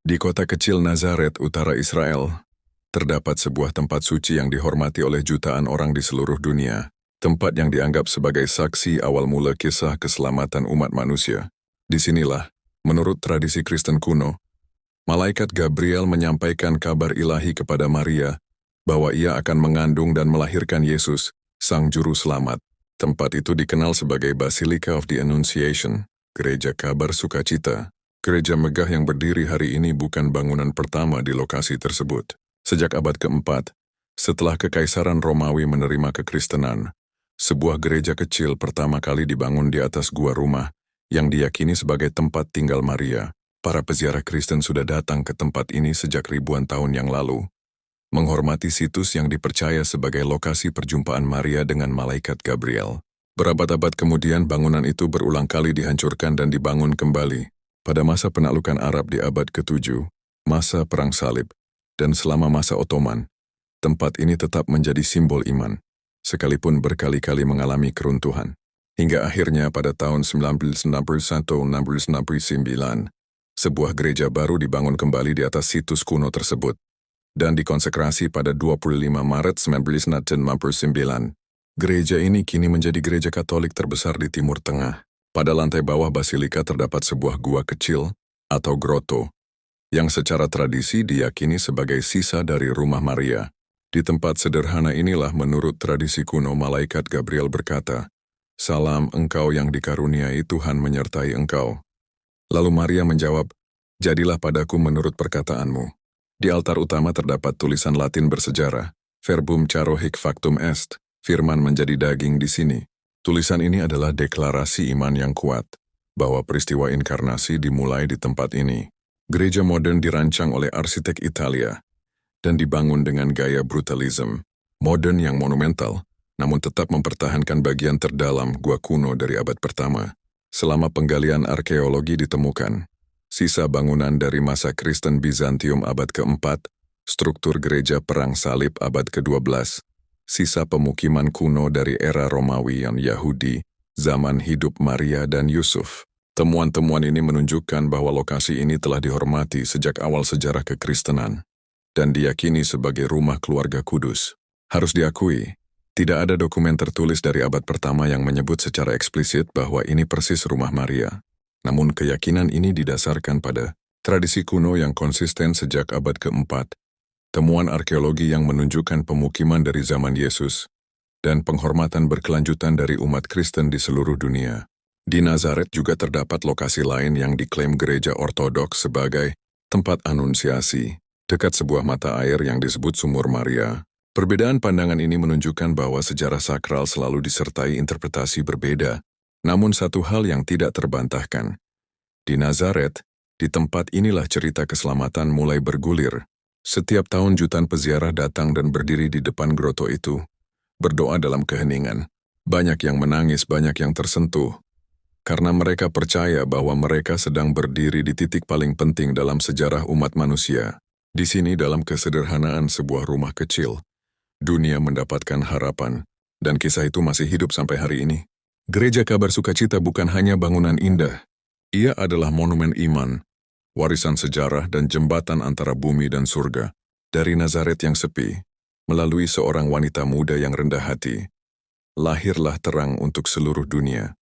Di kota kecil Nazaret, utara Israel, terdapat sebuah tempat suci yang dihormati oleh jutaan orang di seluruh dunia, tempat yang dianggap sebagai saksi awal mula kisah keselamatan umat manusia. Disinilah, menurut tradisi Kristen kuno, malaikat Gabriel menyampaikan kabar ilahi kepada Maria bahwa ia akan mengandung dan melahirkan Yesus, Sang Juru Selamat. Tempat itu dikenal sebagai Basilica of the Annunciation, Gereja Kabar Sukacita. Gereja megah yang berdiri hari ini bukan bangunan pertama di lokasi tersebut. Sejak abad keempat, setelah Kekaisaran Romawi menerima kekristenan, sebuah gereja kecil pertama kali dibangun di atas gua rumah yang diyakini sebagai tempat tinggal Maria. Para peziarah Kristen sudah datang ke tempat ini sejak ribuan tahun yang lalu, menghormati situs yang dipercaya sebagai lokasi perjumpaan Maria dengan malaikat Gabriel. Berabad-abad kemudian bangunan itu berulang kali dihancurkan dan dibangun kembali. Pada masa penaklukan Arab di abad ke-7, masa Perang Salib, dan selama masa Ottoman, tempat ini tetap menjadi simbol iman, sekalipun berkali-kali mengalami keruntuhan. Hingga akhirnya pada tahun 1961-1969, sebuah gereja baru dibangun kembali di atas situs kuno tersebut, dan dikonsekrasi pada 25 Maret 1999. Gereja ini kini menjadi gereja Katolik terbesar di Timur Tengah. Pada lantai bawah basilika terdapat sebuah gua kecil atau grotto, yang secara tradisi diyakini sebagai sisa dari rumah Maria. Di tempat sederhana inilah menurut tradisi kuno malaikat Gabriel berkata, "Salam engkau yang dikaruniai Tuhan menyertai engkau." Lalu Maria menjawab, "Jadilah padaku menurut perkataanmu." Di altar utama terdapat tulisan Latin bersejarah, Verbum caro hic factum est, firman menjadi daging di sini. Tulisan ini adalah deklarasi iman yang kuat, bahwa peristiwa inkarnasi dimulai di tempat ini. Gereja modern dirancang oleh arsitek Italia, dan dibangun dengan gaya brutalisme, modern yang monumental, namun tetap mempertahankan bagian terdalam gua kuno dari abad pertama. Selama penggalian arkeologi ditemukan, sisa bangunan dari masa Kristen Bizantium abad ke-4, struktur gereja Perang Salib abad ke-12, sisa pemukiman kuno dari era Romawi yang Yahudi, zaman hidup Maria dan Yusuf. Temuan-temuan ini menunjukkan bahwa lokasi ini telah dihormati sejak awal sejarah kekristenan, dan diyakini sebagai rumah keluarga kudus. Harus diakui, tidak ada dokumen tertulis dari abad pertama yang menyebut secara eksplisit bahwa ini persis rumah Maria. Namun keyakinan ini didasarkan pada tradisi kuno yang konsisten sejak abad keempat, temuan arkeologi yang menunjukkan pemukiman dari zaman Yesus, dan penghormatan berkelanjutan dari umat Kristen di seluruh dunia. Di Nazaret juga terdapat lokasi lain yang diklaim gereja ortodoks sebagai tempat anunsiasi, dekat sebuah mata air yang disebut Sumur Maria. Perbedaan pandangan ini menunjukkan bahwa sejarah sakral selalu disertai interpretasi berbeda, namun satu hal yang tidak terbantahkan. Di Nazaret, di tempat inilah cerita keselamatan mulai bergulir. Setiap tahun jutaan peziarah datang dan berdiri di depan grotto itu, berdoa dalam keheningan. Banyak yang menangis, banyak yang tersentuh, karena mereka percaya bahwa mereka sedang berdiri di titik paling penting dalam sejarah umat manusia. Di sini dalam kesederhanaan sebuah rumah kecil, dunia mendapatkan harapan, dan kisah itu masih hidup sampai hari ini. Gereja Kabar Sukacita bukan hanya bangunan indah, ia adalah monumen iman, warisan sejarah dan jembatan antara bumi dan surga. Dari Nazaret yang sepi, melalui seorang wanita muda yang rendah hati, lahirlah terang untuk seluruh dunia.